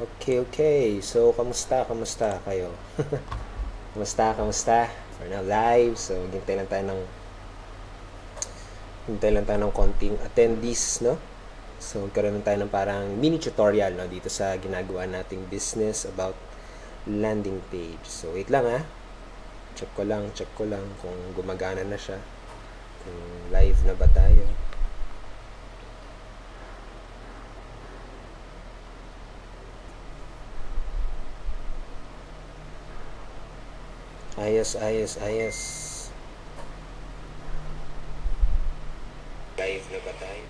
Okay, okay. So, kamusta kayo? Kamusta? For now, live. So, hintay lang tayo ng konting attendees, no? So, magkaroon tayo ng parang mini tutorial, no? Dito sa ginagawa nating business about landing page. So, wait lang, ha? Check ko lang kung gumagana na siya. Kung live na ba tayo. Ayos. Live na ba tayo?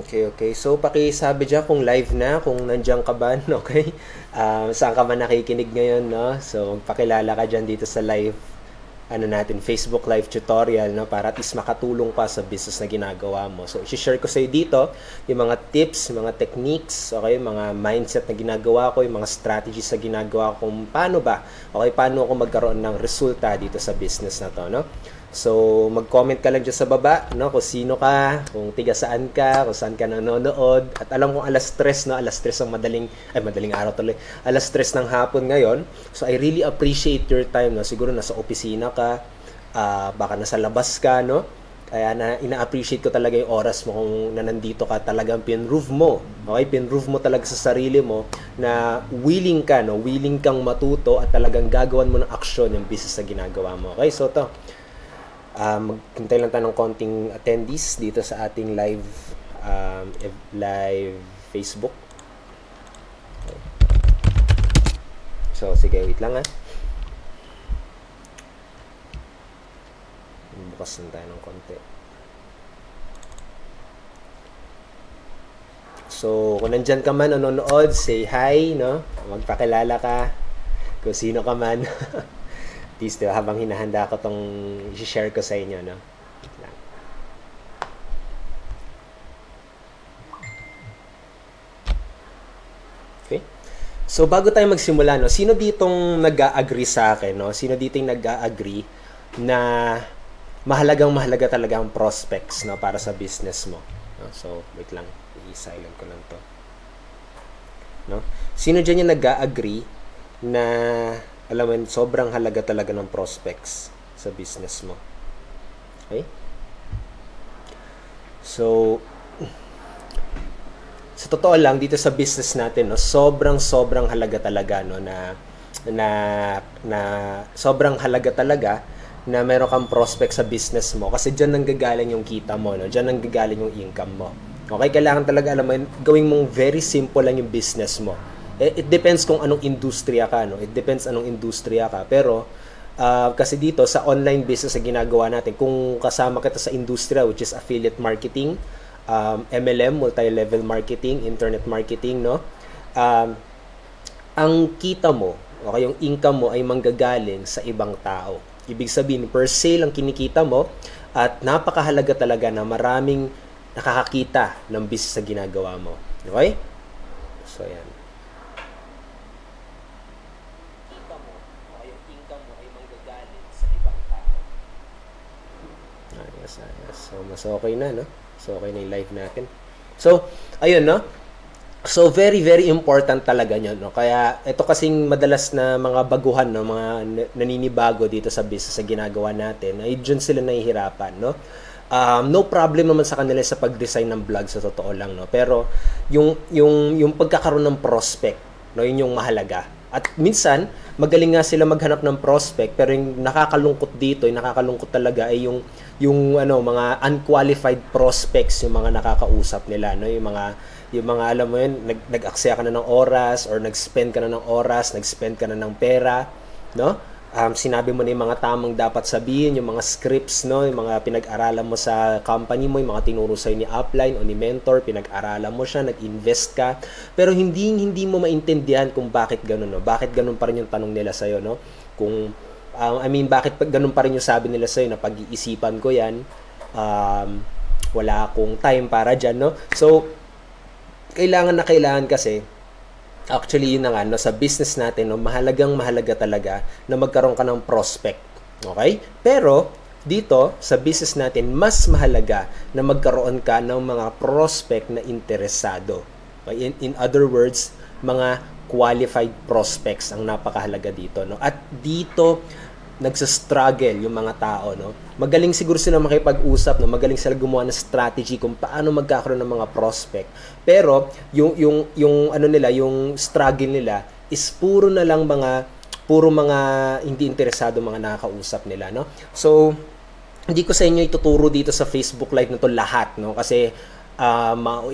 Okay. So, pakisabi dyan kung live na, kung nandiyan ka ba, okay? Saan ka man nakikinig ngayon, no? So, magpakilala ka dyan dito sa live, Facebook live tutorial, no? Para at least makatulong pa sa business na ginagawa mo. So, i-share ko sa'yo dito yung mga tips, mga techniques, okay? Mga mindset na ginagawa ko, yung mga strategies na ginagawa ko, kung paano ba, okay? Paano ako magkaroon ng resulta dito sa business na to, no? So, mag-comment ka lang dyan sa baba, no? Kung sino ka, kung tiga saan ka, kung saan ka nanonood. At alam kong alas 3, no? Alas 3 ang madaling araw tuloy. Alas 3 ng hapon ngayon. So, I really appreciate your time, no? Siguro nasa opisina ka, baka nasa labas ka, no? Kaya ina-appreciate ko talaga yung oras mo kung nandito ka, talagang pinrove mo. Okay? Pinrove mo talaga sa sarili mo na willing ka, no? Willing kang matuto at talagang gagawan mo ng aksyon yung business na ginagawa mo. Okay? So, maghintay lang tayo ng konting attendees dito sa ating live Facebook. So, sige, wait lang, ha. Bukas lang tayo ng konti. So, kung nandyan ka man, nanonood, say hi, no? Magpakilala ka kung sino ka man. At least, diba, habang hinahanda ko tong i-share ko sa inyo, no? Okay? So, bago tayo magsimula, no? Sino ditong nag-a-agree sa akin, no? Sino ditong nag-a-agree na mahalaga talaga ang prospects, no? Para sa business mo, no? So, wait lang. I-silent ko lang to. No? Sino dyan yung nag-a-agree na alam mo, sobrang halaga talaga ng prospects sa business mo. Okay? So, sa totoo lang, dito sa business natin, no, sobrang halaga talaga, no, na sobrang halaga talaga na meron kang prospect sa business mo kasi diyan nanggagaling yung kita mo, no? Diyan nanggagaling yung income mo. Okay, kailangan talaga, alam mo, gawing mong very simple lang yung business mo. It depends kung anong industriya ka, no? It depends anong industriya ka. Pero, kasi dito, sa online business na ginagawa natin, kung kasama kita sa industriya, which is affiliate marketing, MLM, multi-level marketing, internet marketing, no? Ang kita mo, okay, yung income mo ay manggagaling sa ibang tao. Ibig sabihin, per sale ang kinikita mo at napakahalaga talaga na maraming nakakakita ng business na ginagawa mo. Okay? So, yan. So, mas okay na, no? So, okay na yung live natin. So, ayun, no? So, very important talaga yun, no? Kaya, ito kasing madalas na mga baguhan, no? Mga naninibago dito sa business sa ginagawa natin, ay dyan sila nahihirapan, no? No problem naman sa kanila sa pag-design ng vlog, sa totoo lang, no? Pero, yung pagkakaroon ng prospect, no? Yun yung mahalaga. At minsan, magaling nga sila maghanap ng prospect, pero yung nakakalungkot dito, yung nakakalungkot talaga ay yung mga unqualified prospects yung mga nakakausap nila, no? Yung mga alam mo yun, nag-aksaya ka na ng oras or nag-spend ka na ng oras, nag-spend ka na ng pera, no? Sinabi mo na yung mga tamang dapat sabihin, yung mga scripts, no? Yung mga pinag-aralan mo sa company mo, yung mga tinuro sa'yo ni upline o ni mentor, pinag-aralan mo siya, nag-invest ka, pero hindi mo maintindihan kung bakit ganun, no? Bakit ganun pa rin yung tanong nila sa'yo, no? Kung bakit ganun pa rin yung sabi nila sa'yo na pag-iisipan ko yan, wala akong time para dyan, no? So, kailangan kasi, actually, yun na nga, no, sa business natin, no, mahalaga talaga na magkaroon ka ng prospect. Okay? Pero, dito, sa business natin, mas mahalaga na magkaroon ka ng mga prospect na interesado. Okay? In other words, mga qualified prospects ang napakahalaga dito, no? At dito nagsa-struggle yung mga tao, no? Magaling siguro sila makipag-usap, no? Magaling sila gumawa ng strategy kung paano magkakaroon ng mga prospect. Pero yung ano nila, yung struggle nila is puro mga hindi interesado mga nakakausap nila, no? So hindi ko sa inyo ituturo dito sa Facebook Live na to lahat, no? Kasi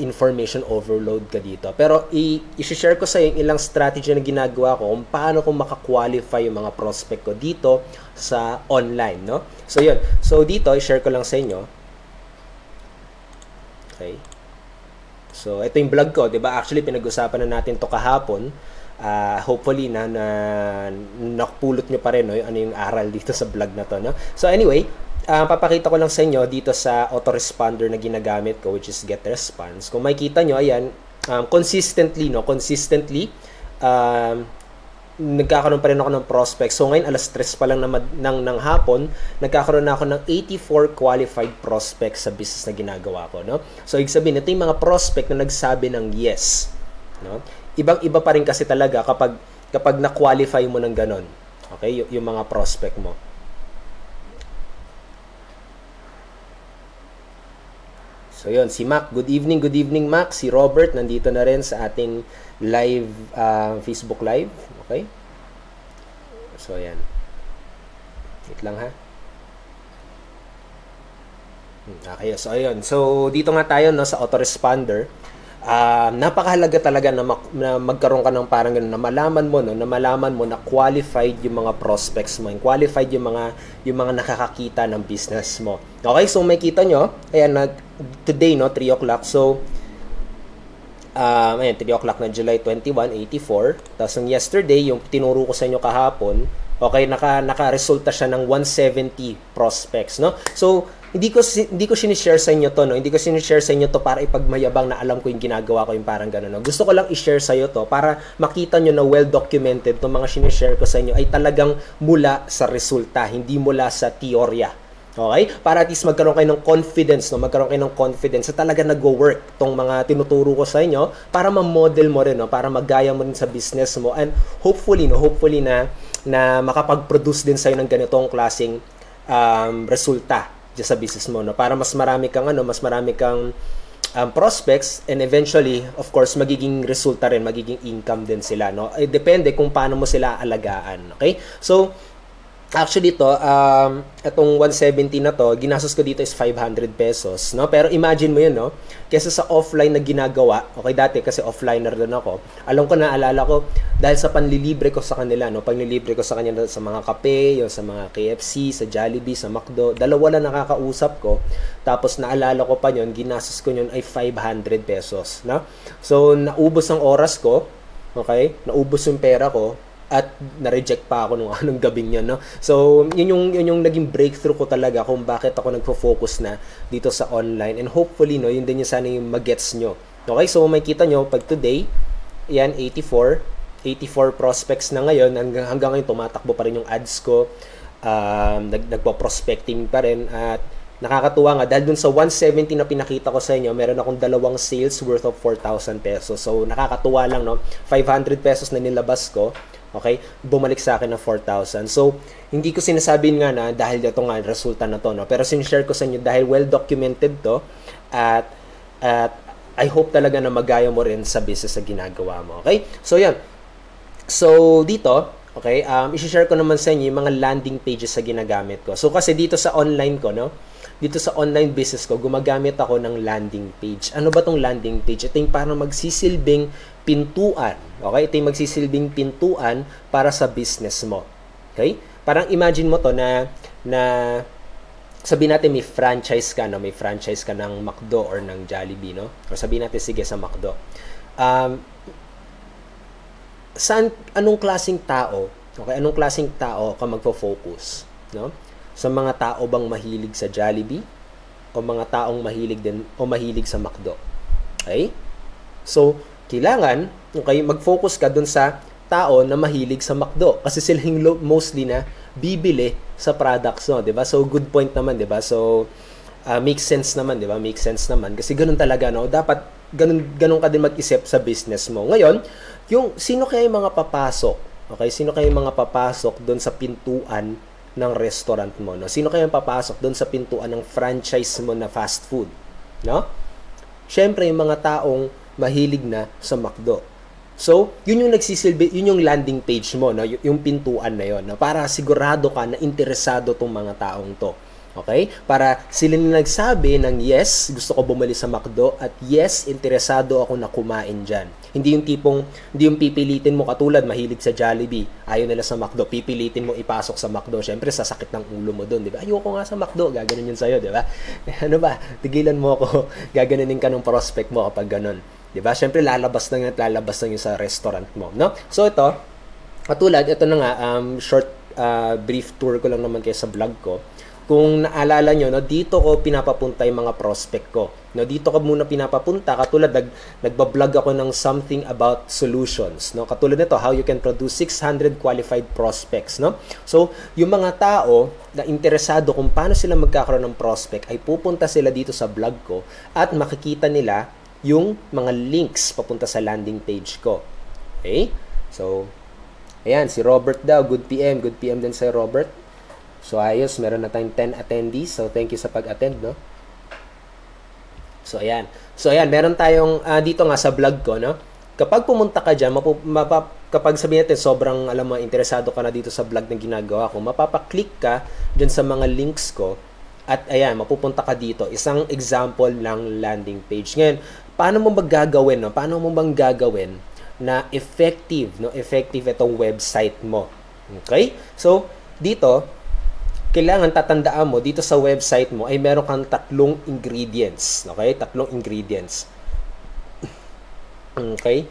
information overload ka dito. Pero i-share ko sa inyo ilang strategy na ginagawa ko kung paano ko maka-qualify yung mga prospect ko dito sa online, no? So yun. So dito i-share ko lang sa inyo. Okay. So ito yung vlog ko, 'di ba? Actually pinag-usapan na natin to kahapon. Hopefully nakapulot nyo pa rin, no, ano yung aral dito sa vlog na to, no? So anyway, papakita ko lang sa inyo dito sa autoresponder na ginagamit ko, which is GetResponse. Kung makikita nyo, ayan, consistently nagkakaroon pa rin ako ng prospects. So ngayon alas 3 pa lang ng hapon, nagkakaroon na ako ng 84 qualified prospects sa business na ginagawa ko, no? So ibig sabihin, ito yung mga prospect na nagsabi ng yes, no? Ibang-iba pa rin kasi talaga kapag na-qualify mo ng ganon. Okay? Yung mga prospect mo. So yun, si Mac. Good evening Mac. Si Robert nandito na rin sa ating live Facebook Live. Okay? So yan. Wait lang ha. Okay, so ayun. So dito nga tayo, no, sa autoresponder. Napakahalaga talaga na magkaroon ka ng parang ganun, na malaman mo na qualified yung mga prospects mo, qualified yung mga nakakakita ng business mo. Okay, so makita nyo, ayan, today, no, 3 o'clock. So ayan, 3 o'clock na July 21, 84. Tapos yung yesterday, yung tinuro ko sa inyo kahapon, okay, naka-resulta siya ng 170 prospects, no? So hindi ko sinishare sa inyo to, no? Hindi ko sinishare sa inyo to para ipagmayabang na alam ko yung ginagawa ko, yung parang gano'n, no? Gusto ko lang i-share sa iyo to para makita nyo na well-documented itong mga sinishare ko sa inyo ay talagang mula sa resulta, hindi mula sa teorya. Okay? Para at least magkaroon kayo ng confidence, no? Magkaroon kayo ng confidence na talaga nagwo-work tong mga tinuturo ko sa inyo para ma-model mo rin, no? Para magaya mo rin sa business mo, and hopefully na makapag-produce din sa'yo ng ganitong klaseng resulta dyan sa business mo, no? Para mas marami kang prospects, and eventually, of course, magiging resulta rin, magiging income din sila, no? Depende kung paano mo sila alagaan, okay? So, actually to, itong 170 na to, ginastos ko dito is 500 pesos, no? Pero imagine mo yun, no? Kesa sa offline na ginagawa, okay, dati kasi offliner din ako, naalala ko, dahil sa panlilibre ko sa kanila, no? Panlilibre ko sa kanila sa mga kape, yung sa mga KFC, sa Jollibee, sa McDo, dalawa lang nakakausap ko, tapos naalala ko pa yun, ginastos ko yun ay 500 pesos, no? So, naubos ang oras ko, okay? Naubos yung pera ko, at na-reject pa ako nung anong gabing yun, no? So, yun yung naging breakthrough ko talaga kung bakit ako nagfo-focus na dito sa online. And hopefully, no, yun din yung sana yung magets nyo. Okay, so makita nyo, pag today, yan, 84 prospects na ngayon, hanggang ngayon tumatakbo pa rin yung ads ko, nagpo-prospecting pa rin, at nakakatuwa nga, dahil dun sa 170 na pinakita ko sa inyo, meron akong dalawang sales worth of 4,000 pesos. So, nakakatuwa lang, no? 500 pesos na nilabas ko, okay, bumalik sa akin ng 4,000. So, hindi ko sinasabi nga na dahil ito nga resulta na to, no? Pero sinishare ko sa inyo dahil well-documented to, at I hope talaga na magaya mo rin sa business na ginagawa mo. Okay? So, yan. So, dito, okay, i-share ko naman sa inyo yung mga landing pages sa ginagamit ko. So, kasi dito sa online ko, no? Dito sa online business ko, gumagamit ako ng landing page. Ano ba tong landing page? Ito yung parang magsisilbing pintuan. Okay? Ito yung magsisilbing pintuan para sa business mo. Okay? Parang imagine mo to na sabihin natin may franchise ka, no? May franchise ka ng McDo or ng Jollibee, no? O sabihin natin, sige, sa McDo. Anong klaseng tao, okay? Anong klaseng tao ka magfo-focus, no? Sa mga tao bang mahilig sa Jollibee o mga taong mahilig sa McDo? Okay? So, kailangan, okay, mag-focus ka dun sa tao na mahilig sa McDo kasi sila yung mostly na bibili sa products, no, 'di ba? So, good point naman, 'di ba? So, makes sense naman, 'di ba? Makes sense naman kasi ganoon talaga, no? Dapat ganun ka din mag-isip sa business mo. Ngayon, yung sino kaya yung mga papasok? Okay, sino kaya yung mga papasok doon sa pintuan ng restaurant mo, no? Sino kaya yung papasok doon sa pintuan ng franchise mo na fast food, no? Siyempre, yung mga taong mahilig na sa McDo. So, yun yung nagsisilbi, yun yung landing page mo, no? Yung pintuan na yun, no? Para sigurado ka na interesado tong mga taong to. Okay? Para sila na nagsabi ng yes, gusto ko bumalik sa McDo, at yes, interesado ako na kumain dyan. Hindi yung tipong, hindi yung pipilitin mo katulad, mahilig sa Jollibee, ayaw nila sa McDo, pipilitin mo ipasok sa McDo. Siyempre, sasakit ng ulo mo doon, di ba? Ayoko nga sa McDo, gaganon yun sa'yo, di ba? Ano ba? Tigilan mo ako, gaganunin ka ng prospect mo kapag ganon. Di ba? Siyempre, lalabas na yun sa restaurant mo, no? So, ito, katulad, ito na nga, short, brief tour ko lang naman kayo sa vlog ko. Kung naalala nyo, no, dito ko pinapapunta yung mga prospect ko. No, dito ko muna pinapapunta, katulad nagbablog ako ng something about solutions. No? Katulad nito, how you can produce 600 qualified prospects. No? So, yung mga tao na interesado kung paano sila magkakaroon ng prospect, ay pupunta sila dito sa blog ko at makikita nila yung mga links papunta sa landing page ko. Okay? So, ayan, si Robert daw, good PM din sa Robert. So, ayos, meron na tayong 10 attendees. So, thank you sa pag-attend, no? So, ayan. So, ayan, meron tayong, dito nga sa vlog ko, no? Kapag pumunta ka dyan, kapag sabihin natin, sobrang, alam mo, interesado ka na dito sa vlog na ginagawa ko, mapapaklik ka dyan sa mga links ko, at ayan, mapupunta ka dito. Isang example ng landing page. Ngayon, paano mo ba gagawin, no? Paano mo bang gagawin na effective, no? Effective itong website mo. Okay? So, dito, kailangan tatandaan mo, dito sa website mo, ay meron kang 3 ingredients. Okay? 3 ingredients. Okay?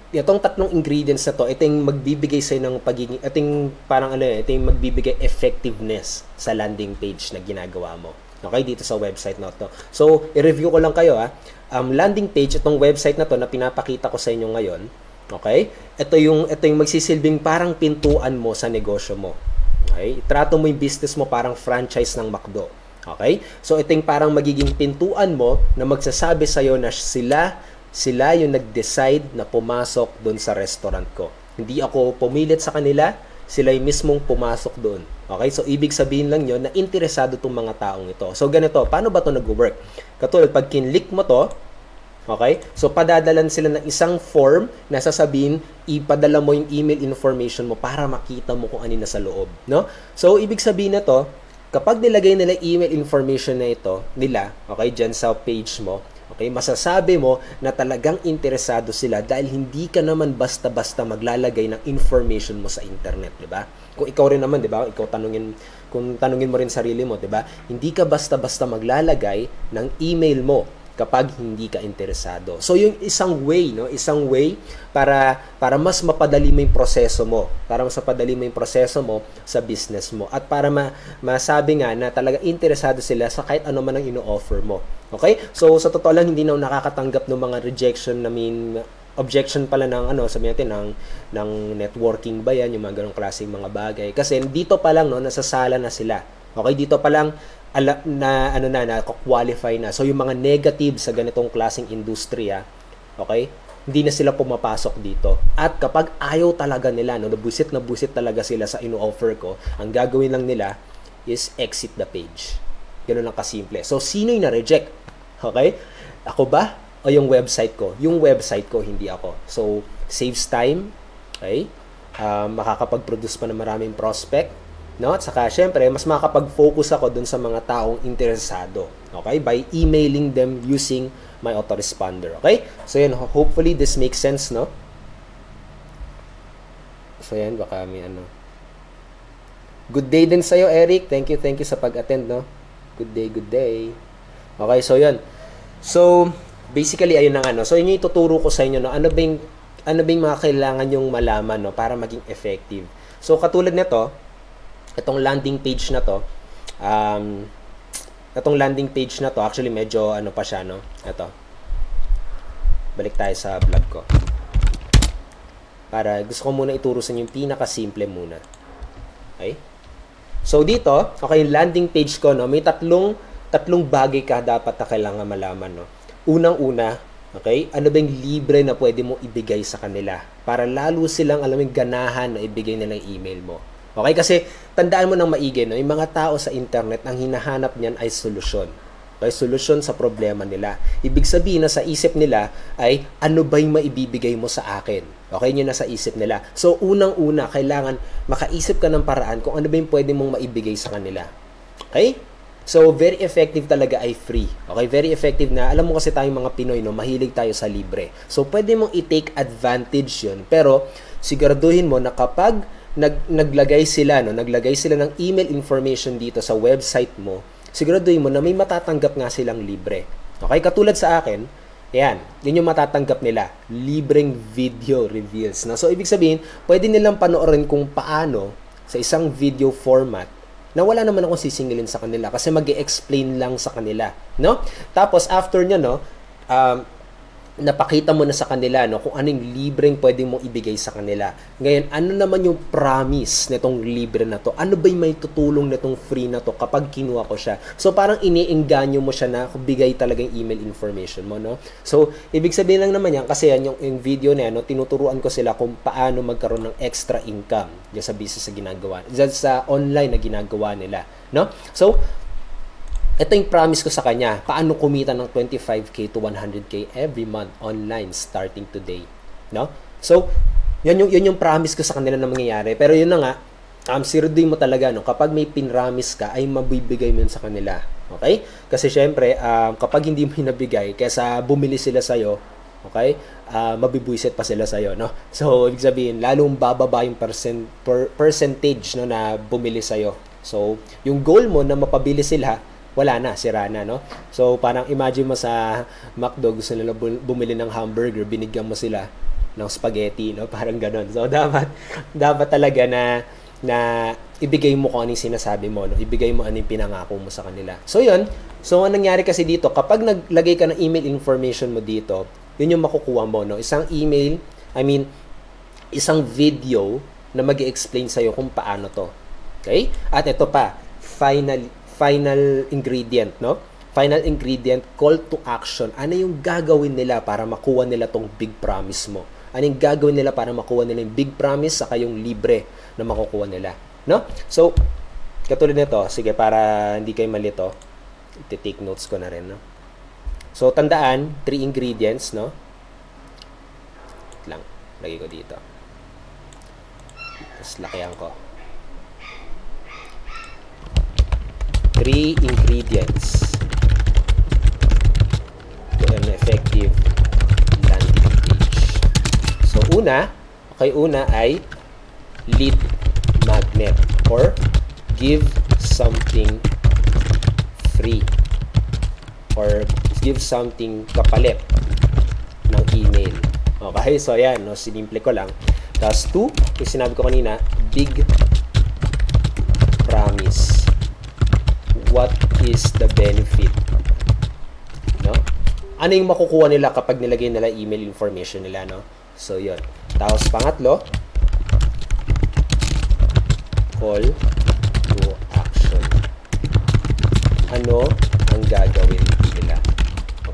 Itong 3 ingredients na to, ito yung magbibigay sa'yo ng pagiging, ito yung parang ito yung magbibigay effectiveness sa landing page na ginagawa mo. Okay? Dito sa website na to. So, i-review ko lang kayo, landing page, itong website na to na pinapakita ko sa inyo ngayon. Okay? Ito yung magsisilbing parang pintuan mo sa negosyo mo. Okay? Itrato mo yung business mo parang franchise ng McDo. Okay? So, ito yung parang magiging pintuan mo na magsasabi sa'yo na sila yung nag-decide na pumasok doon sa restaurant ko. Hindi ako pumilit sa kanila, sila yung mismong pumasok doon. Okay? So, ibig sabihin lang yun na interesado itong mga taong ito. So, ganito, paano ba ito nag-work? Katulad, pag kinlik mo to, okay? So, padadalan sila ng isang form na sasabihin, ipadala mo yung email information mo para makita mo kung ano na sa loob, no? So, ibig sabihin na to, kapag nilagay nila email information na ito, okay, dyan sa page mo, okay, masasabi mo na talagang interesado sila dahil hindi ka naman basta-basta maglalagay ng information mo sa internet, di ba? Kung ikaw rin naman, di ba? Kung tanungin mo rin sarili mo, di ba? Hindi ka basta-basta maglalagay ng email mo kapag hindi ka interesado. So, yung isang way, no? Isang way para mas mapadali mo yung proseso mo. Para mas mapadali mo yung proseso mo sa business mo. At para masabi nga na talaga interesado sila sa kahit ano man ang ino-offer mo. Okay? So, sa totoo lang, hindi na nakakatanggap ng mga rejection, objection pala ng sabihin natin ng networking ba yan, yung mga ganong klaseng mga bagay. Kasi dito pa lang, no, nasasala na sila. Okay? Dito pa lang, na qualify na. So, yung mga negative sa ganitong klaseng industriya, okay, hindi na sila pumapasok dito. At kapag ayaw talaga nila, no, na busit talaga sila sa ino-offer ko, ang gagawin lang nila is exit the page. Ganun lang kasimple. So, sino yung na-reject? Okay? Ako ba? O yung website ko? Yung website ko, hindi ako. So, saves time. Okay? Makakapag-produce pa ng maraming prospect. No? At saka, syempre, mas makakapag-focus ako dun sa mga taong interesado. Okay? By emailing them using my autoresponder. Okay? So, yan. Hopefully, this makes sense, no? So, yan. Baka may Good day din sa'yo, Eric. Thank you sa pag-attend, no? Good day. Okay, so, yan. So, basically, ayun na So, yun yung ituturo ko sa inyo, no? Ano ba yung mga kailangan yung malaman, no? Para maging effective. So, katulad nito, itong landing page na to, actually medyo pa siya, no? Ito. Balik tayo sa vlog ko. Para gusto ko muna ituro sa inyo yung pinaka-simple muna. Okay? So dito, okay, yung landing page ko, no, may tatlong bagay ka dapat na kailangan malaman, no? Unang-una, Okay? Ano ba yung libre na pwede mo ibigay sa kanila? Para lalo silang, alam mo, yung ganahan na ibigay nila yung email mo. Okay? Kasi, tandaan mo ng maigi, no? Yung mga tao sa internet, ang hinahanap niyan ay solusyon. Okay? Solusyon sa problema nila. Ibig sabihin na sa isip nila ay, ano ba yung maibibigay mo sa akin? Okay? Yun na sa isip nila. So, unang-una, kailangan makaisip ka ng paraan kung ano ba yung pwede mong maibigay sa kanila. Okay? So, very effective talaga ay free. Okay? Very effective na. Alam mo kasi tayong mga Pinoy, no? Mahilig tayo sa libre. So, pwede mong i-take advantage yun. Pero, siguraduhin mo na kapag naglagay sila, no? Naglagay sila ng email information dito sa website mo, siguraduhin mo na may matatanggap nga silang libre. Okay? Katulad sa akin, yan. Yun yung matatanggap nila. Libreng video reveals. No? So, ibig sabihin, pwede nilang panoorin kung paano sa isang video format na wala naman akong sisingilin sa kanila kasi mag-e-explain lang sa kanila, no? Tapos after nyo, no, napakita mo na sa kanila, no, kung anong libreng pwede mong ibigay sa kanila. Ngayon, ano naman yung promise nitong libre na to? Ano ba yung may tutulong nitong free na to kapag kinuha ko siya? So, parang iniengganyo mo siya na bigay talaga yung email information mo, no? So, ibig sabihin lang naman yan, kasi yan yung video na yan, no, tinuturuan ko sila kung paano magkaroon ng extra income dyan sa business na ginagawa, dyan sa online na ginagawa nila, no? So, ito yung promise ko sa kanya, paano kumita ng 25k to 100k every month online starting today, no? So, yun yung promise ko sa kanila na mangyayari. Pero yun na nga, siruduin mo talaga, no? Kapag may pinramis ka, ay mabibigay mo yun sa kanila. Okay? Kasi syempre, kapag hindi mo nabigay, kaysa bumili sila sa'yo, okay? Mabibwisit pa sila sa'yo, no? So, ibig sabihin, lalong bababa yung percentage, no, na bumili sa'yo. So, yung goal mo na mapabili sila, wala na, sira na, no? So, parang imagine mo sa McDo, gusto nila bumili ng hamburger, binigyan mo sila ng spaghetti, no? Parang ganon. So, dapat talaga na ibigay mo kung ano yung sinasabi mo, no? Ibigay mo ano yung pinangako mo sa kanila. So, yun. So, ang nangyari kasi dito, kapag naglagay ka ng email information mo dito, yun yung makukuha mo, no? Isang video na mag-i-explain sa'yo kung paano to. Okay? At ito pa, final ingredient, no? Final ingredient, call to action. Ano yung gagawin nila para makuha nila tong big promise mo? Ano yung gagawin nila para makuha nila yung big promise saka yung libre na makukuha nila, no? So, katulad nito, sige, para hindi kayo malito, iti-take notes ko na rin, no? So, tandaan, 3 ingredients, no? Lagay ko dito. Tapos, lakihan ko. 3 ingredients to an effective landing page. So, una ay lead magnet or give something free or give something kapalit ng email. Okay, so ayan, no, sinimple ko lang. Tapos 2, yung sinabi ko kanina, big promise. What is the benefit? No? Ano yung makukuha nila kapag nilagay nila email information nila, no? So, yun. Tapos, pangatlo, call to action. Ano ang gagawin nila?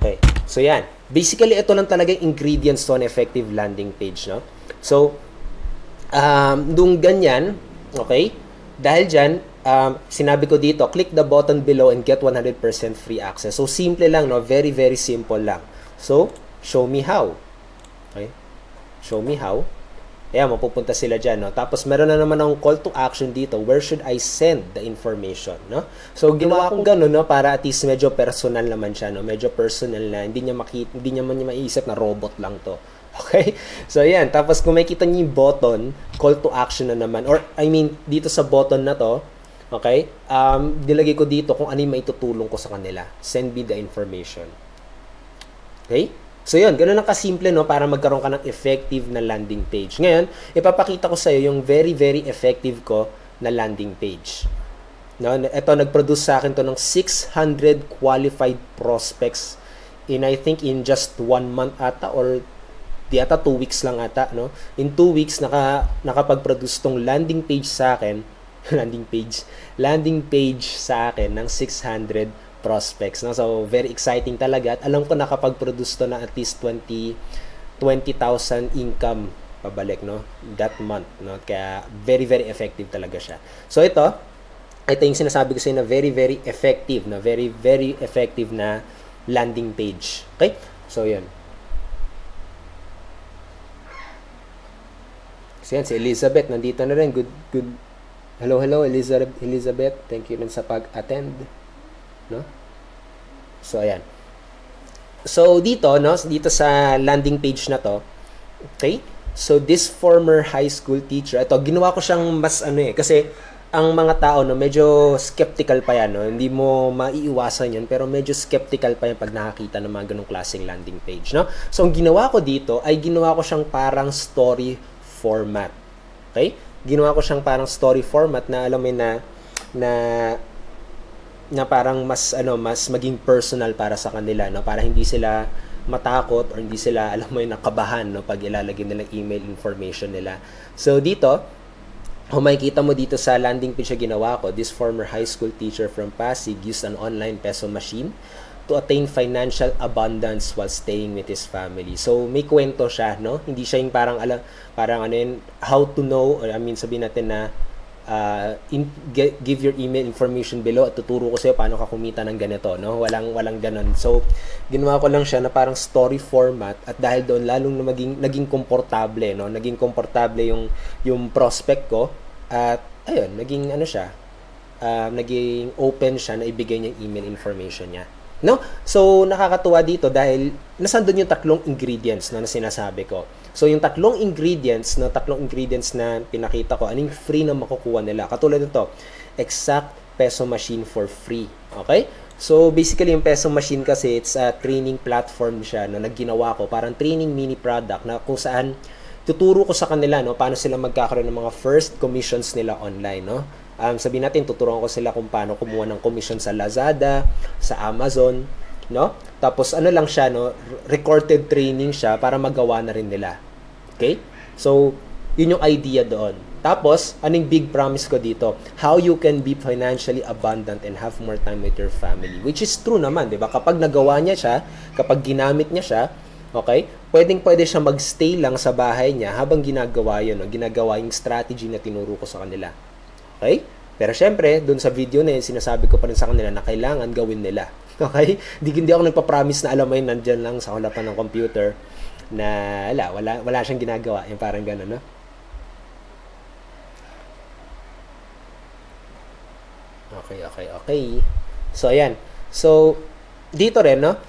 Okay. So, yan. Basically, ito lang talaga yung ingredients to an effective landing page, no? So, nung ganyan, okay, dahil dyan, sinabi ko dito, click the button below and get 100% free access. So, simple lang, no? Very, very simple lang. So, show me how. Okay? Show me how. Ayan, mapupunta sila dyan, no? Tapos, meron na naman akong call to action dito. Where should I send the information, no? So, ginawa ko gano'n, no? Para at least medyo personal naman siya, no? Medyo personal na. Hindi niya maiisip na robot lang to. Okay? So, ayan. Tapos, kung makikita niyo yung button, call to action na naman. Or, dito sa button na to, okay? Nilagay ko dito kung ano yung maitutulong ko sa kanila. Send me the information. Okay? So, yun. Ganun lang kasimple, no? Para magkaroon ka ng effective na landing page. Ngayon, ipapakita ko sa'yo yung very, very effective ko na landing page. No? Ito, nag-produce sa akin to ng 600 qualified prospects in, I think, in just 1 month ata or di ata 2 weeks lang ata, no? In 2 weeks, nakapag-produce tong landing page sa akin, landing page sa akin ng 600 prospects, no? So, very exciting talaga. At alam ko nakapag-produce to na at least 20,000 income pabalik, no? That month, no? Kaya, very, very effective talaga siya. So, ito yung sinasabi ko sa inyo na very, very effective, na very, very effective na landing page. Okay? So, yan. So, yan, si Elizabeth, nandito na rin. Good. Hello, Elizabeth. Thank you rin sa pag-attend. No? So, ayan. So, dito, no? Dito sa landing page na to, okay? So, this former high school teacher, ito, ginawa ko siyang mas kasi ang mga tao, no, medyo skeptical pa yan, no? Hindi mo maiiwasan yan, pero medyo skeptical pa yan pag nakakita ng mga ganong klaseng landing page, no? So, ang ginawa ko dito ay ginawa ko siyang parang story format. Okay? Ginawa ko siyang parang story format na alam mo na parang mas maging personal para sa kanila, no? Para hindi sila matakot or hindi sila nakabahan, no, pag ilalagay nila email information nila. So, dito makikita mo dito sa landing page na ginawa ko, this former high school teacher from Pasig used an online peso machine to attain financial abundance while staying with his family. So, may kwento siya, no? Hindi siya yung parang how to know, or sabihin natin na give your email information below at tuturo ko sa'yo paano ka kumita ng ganito, no? Walang ganun. So, ginawa ko lang siya na parang story format at dahil doon lalong na naging komportable, no? Naging komportable yung prospect ko at ayun, naging naging open siya na ibigay niya yung email information niya. No? So, nakakatuwa dito dahil nasandun yung tatlong ingredients, no, na sinasabi ko. So, yung tatlong ingredients na pinakita ko, anong free na makukuha nila. Katulad nito, exact peso machine for free. Okay? So, basically, yung peso machine kasi, it's a training platform siya na nagginawa ko. Parang training mini product na kung saan tuturo ko sa kanila, no, paano sila magkakaroon ng mga first commissions nila online, no? Sabihin natin, tuturuan ko sila kung paano kumuha ng commission sa Lazada, sa Amazon, no? Tapos lang siya, no, recorded training siya para magawa na rin nila. Okay? So, yun yung idea doon. Tapos, anong big promise ko dito? How you can be financially abundant and have more time with your family. Which is true naman, di ba? Kapag nagawa niya siya, kapag ginamit niya siya, okay, pwede siya magstay lang sa bahay niya habang ginagawa yun, no? Ginagawa yung strategy na tinuro ko sa kanila. Okay? Pero syempre, dun sa video na yun, sinasabi ko pa rin sa kanila na kailangan gawin nila. Okay? Hindi ako nagpa-promise na alam mo yun, nandyan lang sa hulapan ng computer na wala siyang ginagawa. Yung parang gano'n, no? Okay. So, ayan. So, dito rin, no?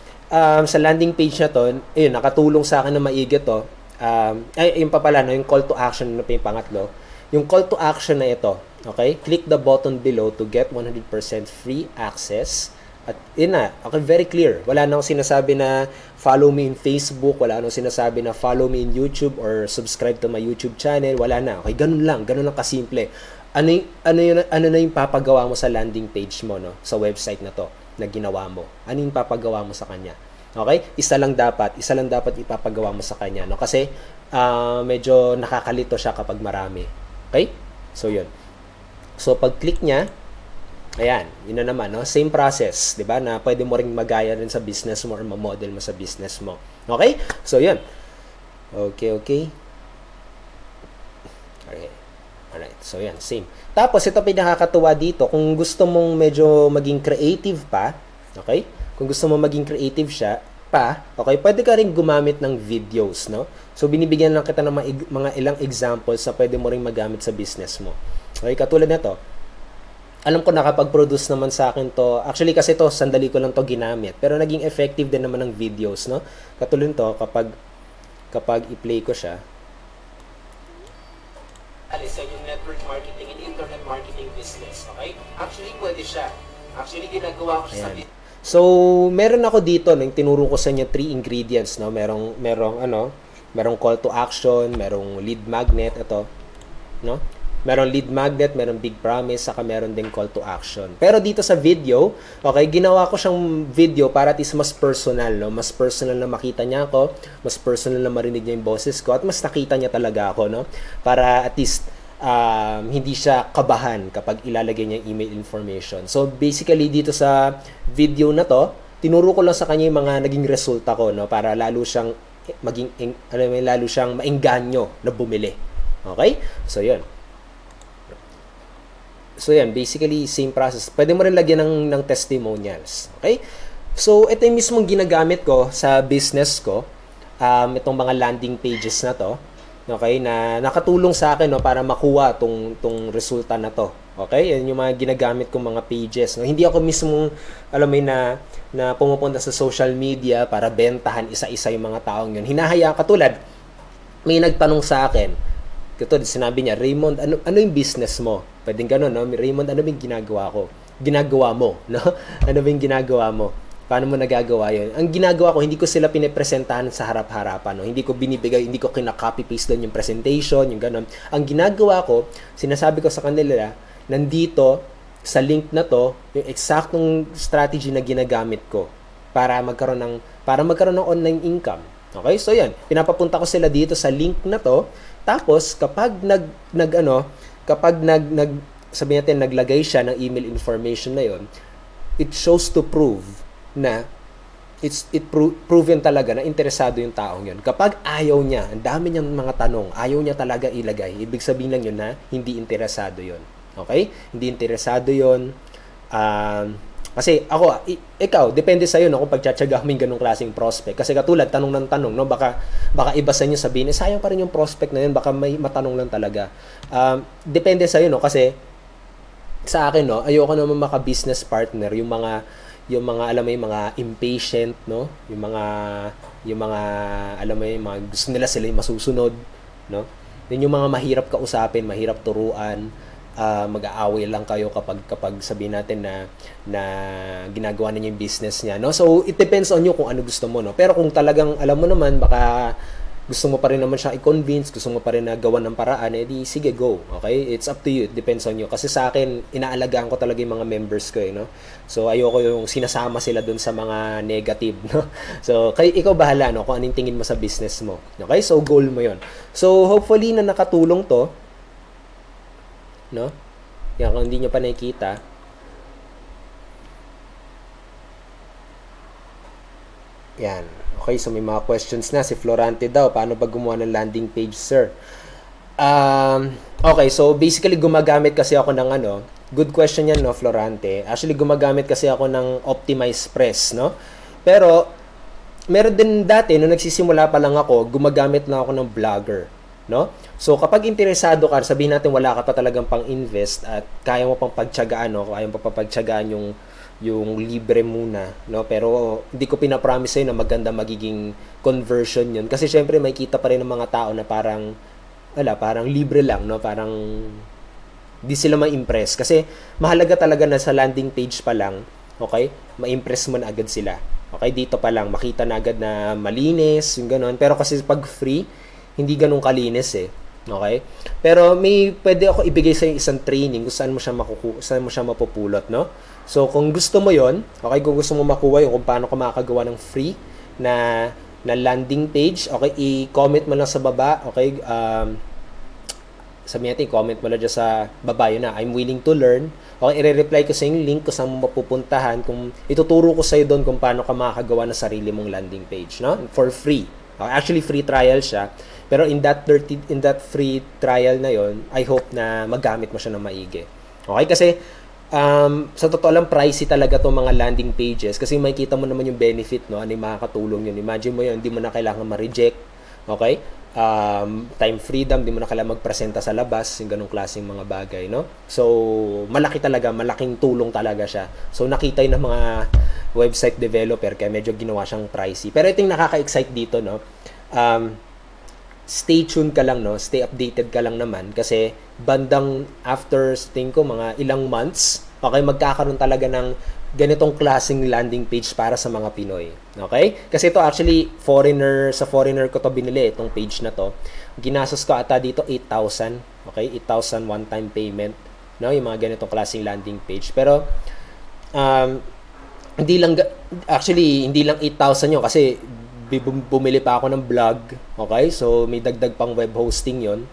Sa landing page na to, ayun, nakatulong sa akin na maigi to. Yung pa pala, no? Yung call to action na yung pangatlo. Yung call to action na ito, okay? Click the button below to get 100% free access. At yun na, okay, very clear. Wala nang sinasabi na follow me in Facebook, wala nang sinasabi na follow me in YouTube or subscribe to my YouTube channel, wala na. Okay, ganun lang kasimple. Ano na yung papagawa mo sa landing page mo, no? Sa website na to na ginawa mo. Ano yung papagawa mo sa kanya? Okay? Isa lang dapat ipapagawa mo sa kanya, no? Kasi medyo nakakalito siya kapag marami. Okay? So, yun. So, pag-click niya, ayan, yun na naman, no? Same process, di ba? Na pwede mo rin magaya rin sa business mo or ma-model mo sa business mo. Okay? So, yun. Okay. Alright. So, yan. Same. Tapos, ito pinakakatuwa dito. Kung gusto mong medyo maging creative pa, okay? Kung gusto mong maging creative okay, pwede ka rin gumamit ng videos, no? So, binibigyan lang kita ng mga ilang examples na pwede mo rin magamit sa business mo. Okay, katulad nito. Alam ko nakapag-produce naman sa akin to. Actually, kasi to, sandali ko lang to ginamit. Pero naging effective din naman ng videos, no? Katulad nito, kapag i-play ko siya. Alisa yung network marketing and internet marketing business, okay? Actually, pwede siya. Actually, ginagawa ko siya sa So, meron ako dito, no, yung tinuro ko sa inyo 3 ingredients, no? Merong call to action, merong lead magnet, ito, no? Merong lead magnet, merong big promise, saka meron ding call to action. Pero dito sa video, okay, ginawa ko siyang video para at least mas personal, no? Mas personal na makita niya ako, mas personal na marinig niya yung boses ko, at mas nakita niya talaga ako, no? Para at least hindi siya kabahan kapag ilalagay niya yung email information. So basically dito sa video na to, tinuro ko lang sa kanya yung mga naging resulta ko, no, para lalo siyang lalo siyang maengganyo na bumili. Okay? So yun. So yan, basically same process. Pwede mo rin lagyan ng testimonials. Okay? So ito yung mismong ginagamit ko sa business ko. Itong mga landing pages na to. Okay? Na nakatulong sa akin, no, para makuha tong resulta na to. Okay? Yan yung mga ginagamit kong mga pages. No? Hindi ako mismong, alam mo na pumupunta sa social media para bentahan isa-isa yung mga taong yun. Hinahaya, katulad, may nagtanong sa akin, katulad, sinabi niya, Raymond, ano yung business mo? Pwedeng gano'n, no? Raymond, ano yung ginagawa mo? No? Ano yung ginagawa mo? Paano mo nagagawa yun? Ang ginagawa ko, hindi ko sila pinipresentahan sa harap-harapan. No? Hindi ko binibigay, hindi ko kinaka-copy-paste doon yung presentation, yung gano'n. Ang ginagawa ko, sinasabi ko sa kanila, nandito, sa link na to, yung eksaktong strategy na ginagamit ko para magkaroon ng online income. Okay? So yan, pinapapunta ko sila dito sa link na to. Tapos kapag sabihin natin naglagay siya ng email information na yon, it shows to prove na proven talaga na interesado yung taong yon. Kapag ayaw niya, ang dami niyang mga tanong, ayaw niya talaga ilagay, ibig sabihin lang yun na hindi interesado yon. Okay? Hindi interesado yon. Kasi ikaw, depende sa'yo, no, kung pagtsatsaga mo yung ganong klaseng prospect. Kasi katulad, tanong ng tanong, no, baka iba sa inyo sabihin, sayang pa rin yung prospect na yun, baka may matanong lang talaga. Depende sa'yo, no, kasi sa akin, no, ayoko naman maka-business partner, yung mga alam mo yung mga impatient, no, yung mga alam mo yung mga gusto nila sila yung masusunod, no. Yun yung mga mahirap kausapin, mahirap turuan. Mag-aaway lang kayo kapag sabihin natin na ginagawa ninyo yung business niya, no? So it depends on you kung ano gusto mo, no? Pero kung talagang alam mo naman, baka gusto mo pa rin naman siya i-convince, gusto mo pa rin na gawan ng paraan, edi sige, go. Okay? It's up to you. It depends on you. Kasi sa akin, inaalagaan ko talaga yung mga members ko, no? So ayoko yung sinasama sila dun sa mga negative, no? So ikaw bahala, no, kung anong tingin mo sa business mo. Okay? So goal mo yon. So hopefully na nakatulong to, no? Yan, kung hindi nyo pa nakikita. Yan. Okay, so may mga questions na. Si Florante daw, paano ba gumawa ng landing page, sir? Okay, so basically gumagamit kasi ako ng good question yan, no, Florante. Actually, gumagamit kasi ako ng Optimize Press, no? Pero, meron din dati, nung nagsisimula pa lang ako, gumagamit lang ako ng Blogger, no? So kapag interesado ka, sabihin natin wala ka pa talagang pang-invest at kaya mo pang pagtiyagaan, no? Kaya mo pang pagtiyagaan yung libre muna, no? Pero hindi ko pinapromise sa'yo na maganda magiging conversion yun. Kasi syempre may kita pa rin ng mga tao na parang libre lang, no? Parang di sila ma-impress. Kasi mahalaga talaga na sa landing page pa lang, okay? Ma-impress mo na agad sila. Okay? Dito pa lang, makita na agad na malinis, yung gano'n. Pero kasi pag free, hindi ganun kalinis eh. Okay? Pero pwede ako ibigay sa isang training kung saan mo siya mapupulot, no? So kung gusto mo 'yon, okay, kung gusto mo makuha yung kung paano ka makakagawa ng free na landing page, okay, i-comment mo lang sa baba, okay? Sabihin natin, comment mo lang dyan sa baba yun na, I'm willing to learn. Okay, i-reply ko sa yung link kung saan mo mapupuntahan, kung ituturo ko sa iyo doon kung paano ka makakagawa ng sarili mong landing page, no? For free. Okay, actually free trial siya. Pero in that free trial na yon, I hope na magamit mo siya ng maigi. Okay? Kasi sa totoo lang, pricey talaga itong mga landing pages kasi makikita mo naman yung benefit, no? Ano yung makakatulong yun. Imagine mo yun, hindi mo na kailangan ma-reject. Okay? Time freedom, hindi mo na kailangan magpresenta sa labas, yung ganong klaseng mga bagay, no? So, malaking tulong talaga siya. So, nakita yun ng mga website developer kaya medyo ginawa siyang pricey. Pero ito yung nakaka-excite dito, no? Stay tuned ka lang, no? Stay updated ka lang naman kasi bandang after ko mga ilang months, okay, magkakaroon talaga ng ganitong klaseng landing page para sa mga Pinoy. Okay? Kasi ito actually sa foreigner ko to binili itong page na to. Ginastos ko ata dito 8,000, okay? 8,000 one-time payment, no? Yung mga ganitong klaseng landing page. Pero hindi lang 8,000 yun kasi bumili pa ako ng blog, okay? So may dagdag pang web hosting 'yon.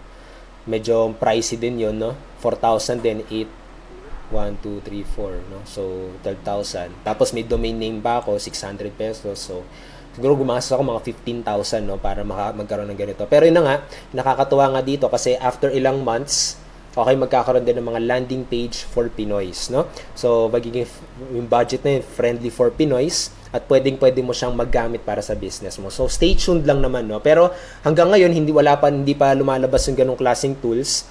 medyo pricey din yun, no? 4,000 din, 8, 1, 2, 3, 4, no? So, 12,000. Tapos may domain name pa ako, 600 pesos. So, siguro gumastos ako mga 15,000, no? Para magkaroon ng ganito. Pero yun na nga, nakakatuwa nga dito kasi after ilang months, okay, magkakaroon din ng mga landing page for Pinoys, no? So, magiging yung budget na yun, friendly for Pinoys at pwede mo siyang maggamit para sa business mo. So, stay tuned lang naman, no? Pero hanggang ngayon, hindi pa lumalabas yung ganong klaseng tools.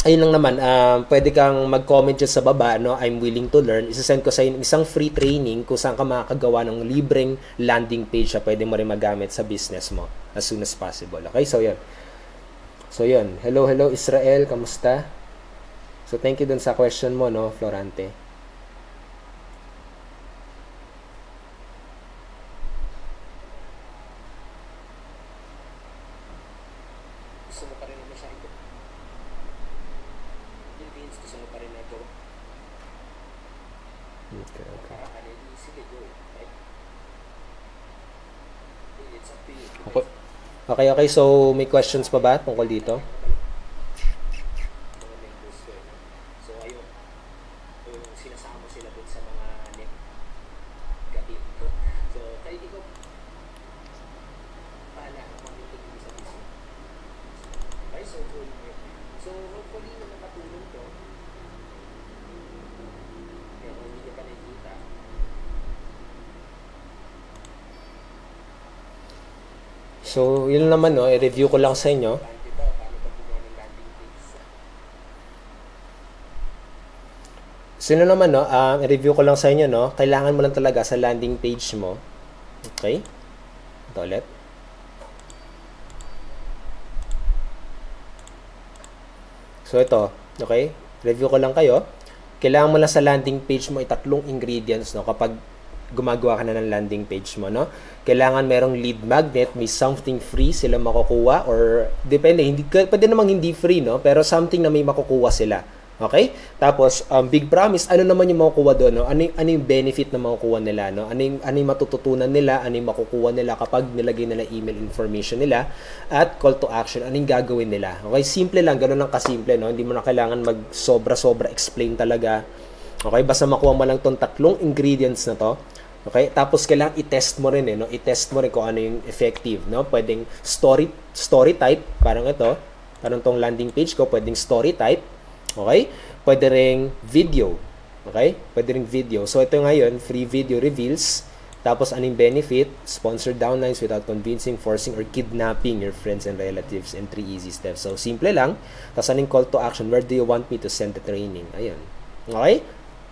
Ayun lang naman, pwede kang mag-comment dyan sa baba, no? I'm willing to learn. Isasend ko sa isang free training kung saan ka makakagawa ng libreng landing page na pwede mo rin magamit sa business mo as soon as possible. Okay, so yun. So yun. Hello Israel, kamusta? So thank you dun sa question mo, no, Florante. Gusto mo pa rin naman siya ito? Philippines, gusto mo pa rin na ito? Okay. Okay, so may questions pa ba tungkol dito? So ayun, yung sinasama sila dun sa mga negative. So kayo ikaw, pahala ang pamitin mo sa business. Okay, so hopefully na nakatulong to. Kaya kung hindi ka pa nakikita, so, yun naman, no, i-review ko lang sa inyo. So, yun naman, no, i-review ko lang sa inyo, no, kailangan mo lang talaga sa landing page mo. Okay? Ito ulit. So, ito, okay? Review ko lang kayo. Kailangan mo lang sa landing page mo itatlong ingredients, no, kapag gumagawa ka na ng landing page mo, no? Kailangan merong lead magnet, may something free sila makukuha or depende, pwede namang hindi free, no? Pero something na may makukuha sila. Okay? Tapos, big promise, ano naman yung makukuha doon, no? Ano yung benefit na makukuha nila, no? Ano yung matututunan nila, ano yung makukuha nila kapag nilagay nila email information nila, at call to action, ano yung gagawin nila. Okay? Simple lang, ganun lang kasimple, no? Hindi mo na kailangan mag sobra explain talaga. Okay? Basta makuha mo lang tong tatlong ingredients na to. Okay? Tapos kailangan i-test mo rin, no? I-test mo rin kung ano yung effective, no? Pwedeng story type, parang ito. Parang tong landing page ko, pwedeng story type. Okay? Pwede ring video. Okay? Pwede ring video. So ito ngayon, free video reveals. Tapos anong benefit? Sponsored downlines without convincing, forcing, or kidnapping your friends and relatives in 3 easy steps. So simple lang. Tapos anong call to action? Where do you want me to send the training? Ayun. Okay?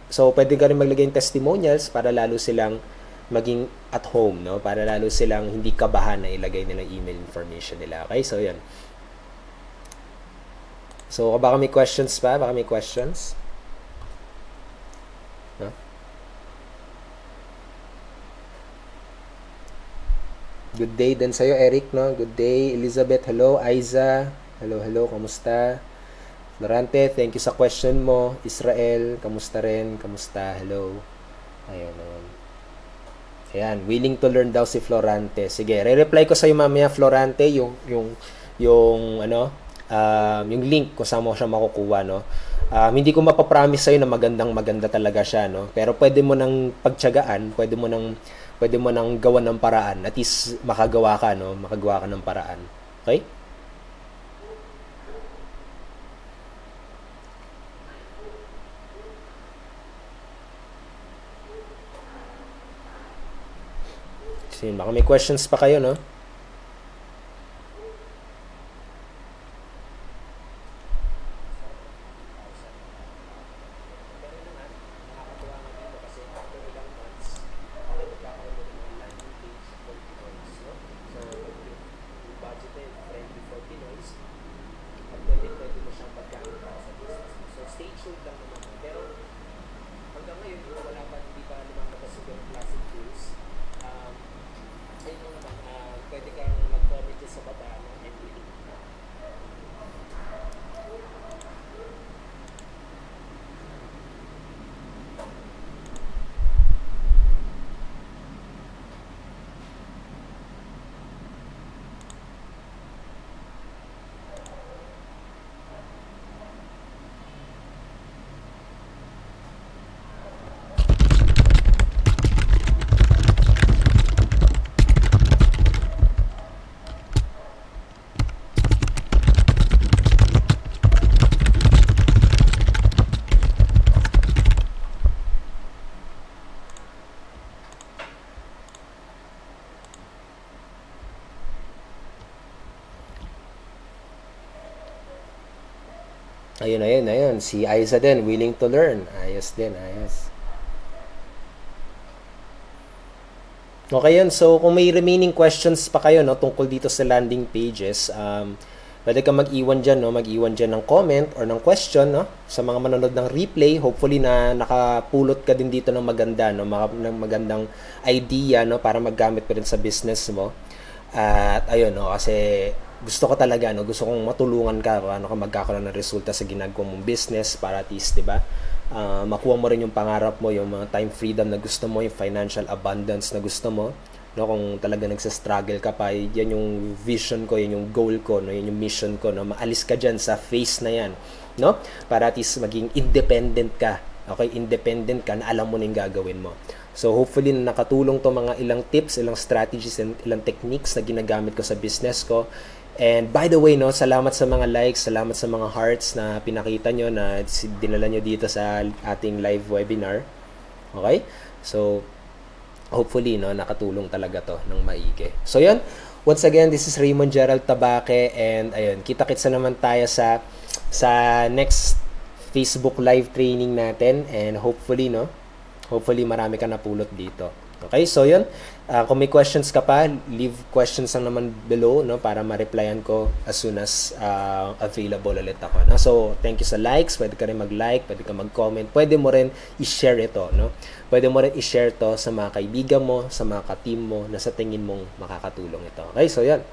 So, pwede ka rin maglagay ng testimonials para lalo silang maging at home, no? Para lalo silang hindi kabahan na ilagay nila email information nila. Okay? So, yan. So, baka may questions pa? Baka may questions? No? Good day din sa'yo, Eric, no? Good day. Elizabeth, hello. Aiza, hello. Kamusta? Florante, thank you sa question mo. Israel, kamusta rin? Kamusta? Hello. Ayun. Ayan, willing to learn daw si Florante. Sige, re-reply ko sa iyo mamaya, Florante, yung link kung saan mo siya makukuha, no. Hindi ko mapapromise sa iyo na maganda talaga siya, no. Pero pwede mo nang pagtiyagaan, pwede mo nang gawan ng paraan. At least makagawa ka ng paraan. Okay? Baka may questions pa kayo, no? Ayun, ayun, ayun. Si Aiza din, willing to learn. Ayos din, ayos. Okay yun. So, kung may remaining questions pa kayo, no, tungkol dito sa landing pages, pwede ka mag-iwan dyan, no, mag-iwan dyan ng comment or ng question, no, sa mga manonood ng replay. Hopefully na nakapulot ka din dito ng maganda, no, ng magandang idea, no, para maggamit pa rin sa business mo. At ayun, no, kasi gusto ko talaga, no, gusto kong matulungan ka paano ka magkakaroon ng resulta sa ginagawa mong business para at least, 'di ba? Makuha mo rin yung pangarap mo, yung mga time freedom na gusto mo, yung financial abundance na gusto mo. No, kung talaga nagsa-struggle ka pa, yan yung vision ko, yan yung goal ko, no, yan yung mission ko, no, maalis ka diyan sa phase na yan, no? Para at least maging independent ka. Okay, independent ka na alam mo na yung gagawin mo. So hopefully nakatulong to mga ilang tips, ilang strategies, and ilang techniques na ginagamit ko sa business ko. And by the way, no, salamat sa mga likes, salamat sa mga hearts na pinakita nyo na dinala nyo dito sa ating live webinar. Okay? So, hopefully, no, nakatulong talaga to ng maigi. So, yun. Once again, this is Raymond Gerald Tabaque and ayun, kita-kits na naman tayo sa next Facebook live training natin and hopefully marami ka napulot dito. Okay, so yun. Kung may questions ka pa, leave questions lang naman below, no, para ma-replyan ko as soon as available ulit ako. No? So, thank you sa likes. Pwede ka rin mag-like, pwede ka mag-comment. Pwede mo rin i-share ito. No? Pwede mo rin i-share to sa mga kaibigan mo, sa mga ka-team mo na sa tingin mong makakatulong ito. Okay, so yan.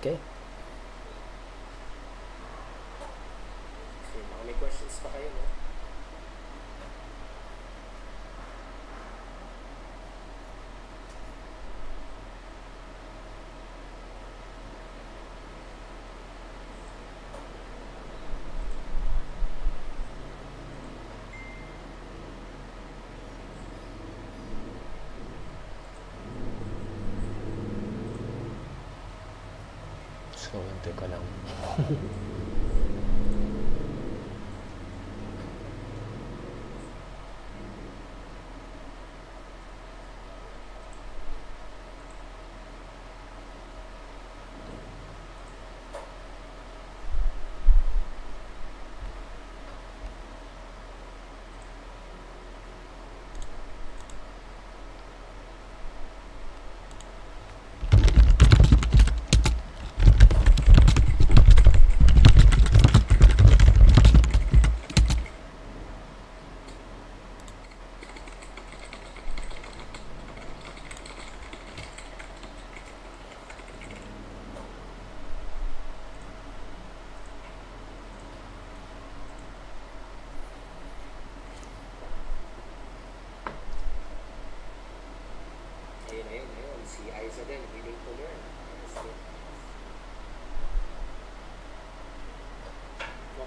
Okay. May questions pa kayo, no? So, hintay ko lang.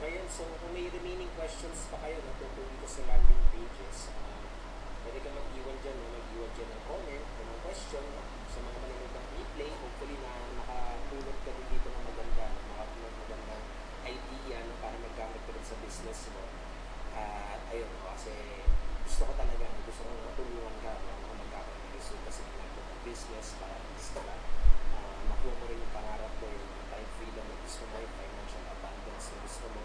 Okay, yun. So, kung may remaining questions pa kayo, no, tungkol dito sa landing pages, pwede ka mag-iwan dyan, no? Mag-iwan dyan ng comment o ng question, no? Sa mga manonood ng replay, hopefully na nakatulog ka din dito ng maganda, no? Makatulog magandang idea, no? Para magamit ko rin sa business mo. At ayun, no? Kasi gusto ko talaga, no? Gusto ko matulungan ka, no? Kung magkakaroon ng resulta sa ginagawa ng business para at least ka makuha mo rin yung pangarap mo, yung time freedom na gusto mo, yung financial abundance na gusto mo.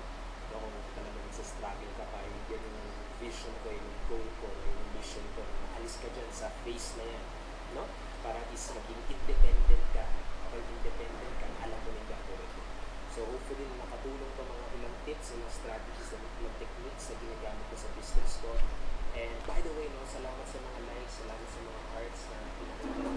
No, kung talaga nagsastruggle ka pa, yan yung vision ko, yung goal ko, yung mission ko, maalis ka dyan sa phase na yan, no? Para at least maging independent ka, okay, independent ka, alam mo na yung gagawin mo. So hopefully nakatulong to mga ilang tips, ilang strategies, ilang techniques na ginagamit ko sa business ko. And by the way, no, salamat sa mga likes, salamat sa mga hearts na pinakita